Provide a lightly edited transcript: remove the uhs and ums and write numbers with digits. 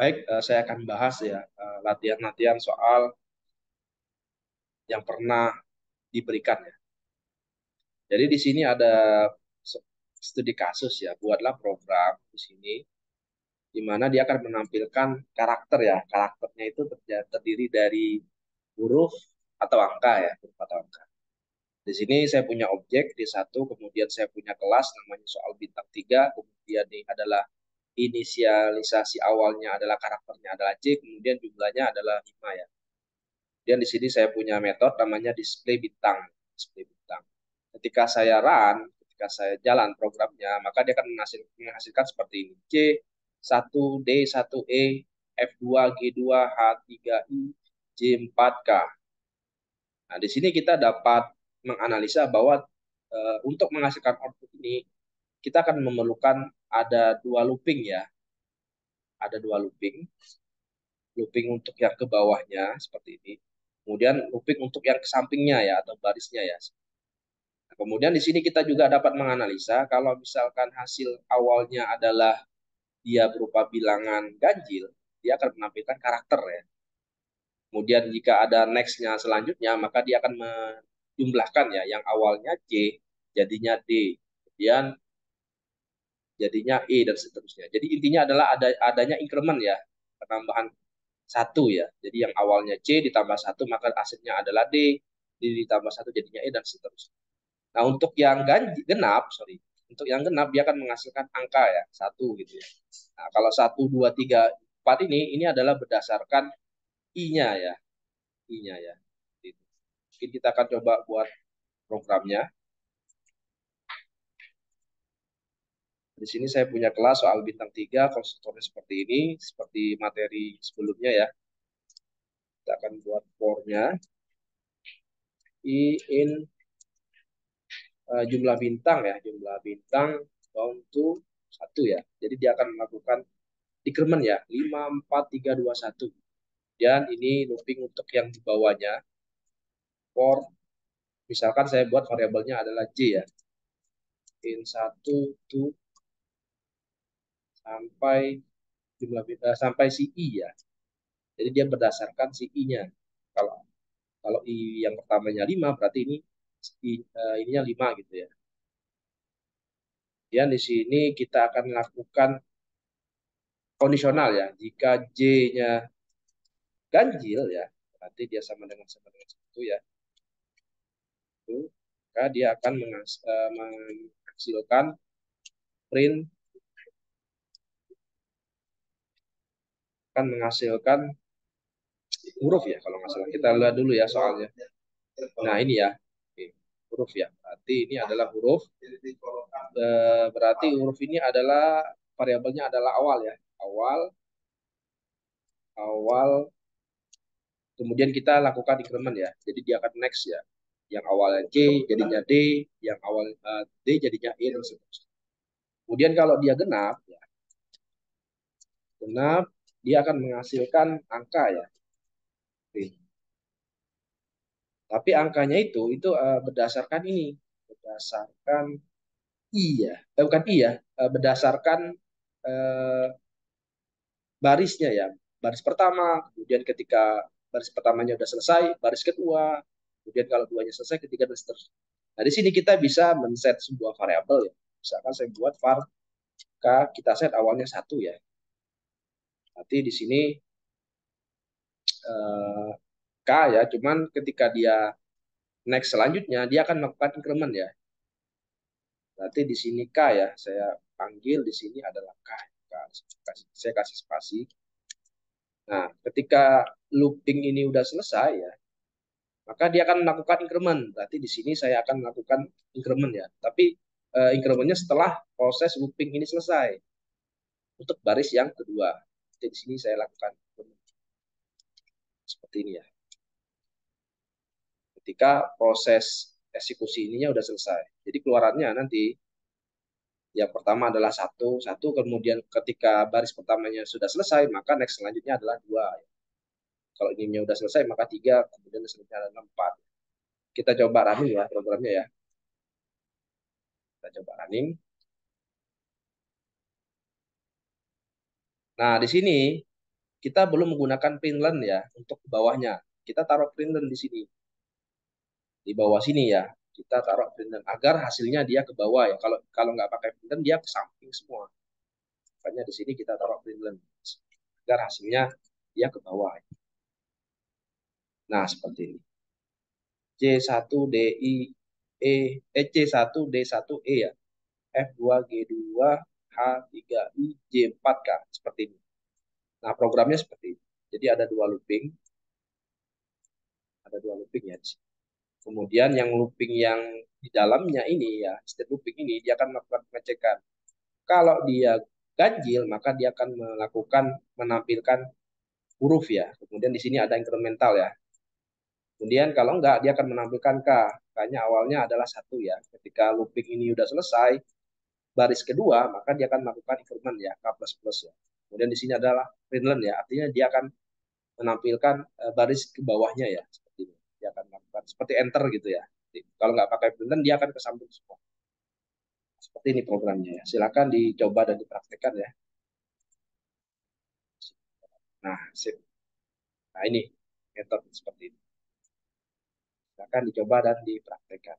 Baik, saya akan bahas ya latihan-latihan soal yang pernah diberikan ya. Jadi di sini ada studi kasus ya, buatlah program di sini di mana dia akan menampilkan karakter ya. Karakternya itu terdiri dari huruf atau angka ya, huruf atau angka. Di sini saya punya objek di satu, kemudian saya punya kelas namanya soal bintang 3, kemudian ini adalah inisialisasi awalnya adalah karakternya adalah C, kemudian jumlahnya adalah 5 ya. Dan di sini saya punya metode namanya display bintang. Display bintang. Ketika saya run, ketika saya jalan programnya, maka dia akan menghasilkan seperti ini. C1, D1E, F2, G2, H3I, J4K. Nah, di sini kita dapat menganalisa bahwa untuk menghasilkan output ini, kita akan memerlukan ada dua looping ya. Ada dua looping. Looping untuk yang ke bawahnya, seperti ini. Kemudian looping untuk yang ke sampingnya ya, atau barisnya ya. Nah, kemudian di sini kita juga dapat menganalisa kalau misalkan hasil awalnya adalah dia berupa bilangan ganjil, dia akan menampilkan karakter ya. Kemudian jika ada next-nya selanjutnya, maka dia akan menjumlahkan ya, yang awalnya C jadinya D, kemudian jadinya E dan seterusnya. Jadi intinya adalah adanya increment ya, penambahan satu ya. Jadi yang awalnya C ditambah satu maka hasilnya adalah D, D ditambah satu jadinya E dan seterusnya. Nah, untuk yang genap, sorry, untuk yang genap dia akan menghasilkan angka ya, satu gitu ya. Nah, kalau satu, dua, tiga, empat ini adalah berdasarkan I-nya ya, I-nya ya. Gitu. Mungkin kita akan coba buat programnya. Di sini saya punya kelas soal bintang 3, konstruktornya seperti ini, seperti materi sebelumnya ya. Kita akan buat for-nya. I in jumlah bintang ya, jumlah bintang down to 1 ya. Jadi dia akan melakukan decrement ya, 5, 4, 3, 2, 1. Dan ini looping untuk yang di bawahnya. For, misalkan saya buat variabelnya adalah J ya. In 1 to sampai sampai si I ya. Jadi dia berdasarkan si I-nya. Kalau kalau I yang pertamanya 5 berarti ini ininya 5 gitu ya. Dan di sini kita akan melakukan kondisional ya. Jika J-nya ganjil ya, berarti dia sama dengan 1 ya. Itu, maka dia akan menghasilkan print, akan menghasilkan huruf ya kalau nggak salah. Kita lihat dulu ya soalnya. Nah ini ya, oke, huruf ya. Berarti ini adalah huruf. Berarti huruf ini adalah variabelnya adalah awal ya. Awal, awal. Kemudian kita lakukan increment ya. Jadi dia akan next ya. Yang awalnya C jadinya D, yang awal D jadinya E dan seterusnya. Kemudian kalau dia genap, ya, genap dia akan menghasilkan angka ya. Oke. Tapi angkanya itu berdasarkan ini, berdasarkan I ya, bukan I ya, berdasarkan eh, barisnya ya. Baris pertama, kemudian ketika baris pertamanya sudah selesai, baris kedua, kemudian kalau duanya selesai, ketiga dan seterusnya. Nah, di sini kita bisa men-set sebuah variabel ya. Misalkan saya buat var k, kita set awalnya 1 ya. Nanti di sini eh, k ya, cuman ketika dia next selanjutnya, dia akan melakukan increment ya. Berarti di sini K ya, saya panggil di sini adalah K. Saya kasih spasi. Nah, ketika looping ini udah selesai ya, maka dia akan melakukan increment. Berarti di sini saya akan melakukan increment ya. Tapi incrementnya setelah proses looping ini selesai. Untuk baris yang kedua. Jadi di sini saya lakukan seperti ini ya. Ketika proses eksekusi ininya udah selesai. Jadi keluarannya nanti yang pertama adalah satu, satu, kemudian ketika baris pertamanya sudah selesai, maka next selanjutnya adalah dua. Kalau ini sudah selesai, maka tiga, kemudian selanjutnya adalah empat. Kita coba running ya programnya ya. Kita coba running. Nah, di sini kita belum menggunakan println ya untuk bawahnya. Kita taruh println di sini, di bawah sini ya. Kita taruh println agar hasilnya dia ke bawah ya. Kalau kalau nggak pakai println dia ke samping semua. Makanya di sini kita taruh println agar hasilnya dia ke bawah. Nah, seperti ini. C1DI C1D1E ya. F2G2 H3I J4K seperti ini. Nah, programnya seperti ini. Jadi ada dua looping ya. Kemudian yang looping yang di dalamnya ini ya, state looping ini dia akan melakukan pengecekan. Kalau dia ganjil, maka dia akan melakukan menampilkan huruf ya. Kemudian di sini ada incremental ya. Kemudian kalau enggak, dia akan menampilkan K. K-nya awalnya adalah satu ya. Ketika looping ini sudah selesai, baris kedua, maka dia akan melakukan increment ya, K++ ya. Kemudian di sini adalah println ya, artinya dia akan menampilkan baris ke bawahnya ya, seperti ini. Dia akan melakukan seperti enter gitu ya. Jadi, kalau nggak pakai println, dia akan ke samping semua. Seperti ini programnya ya. Silakan dicoba dan dipraktekkan ya. Nah, sip. Nah ini metode seperti ini. Silakan dicoba dan dipraktekkan.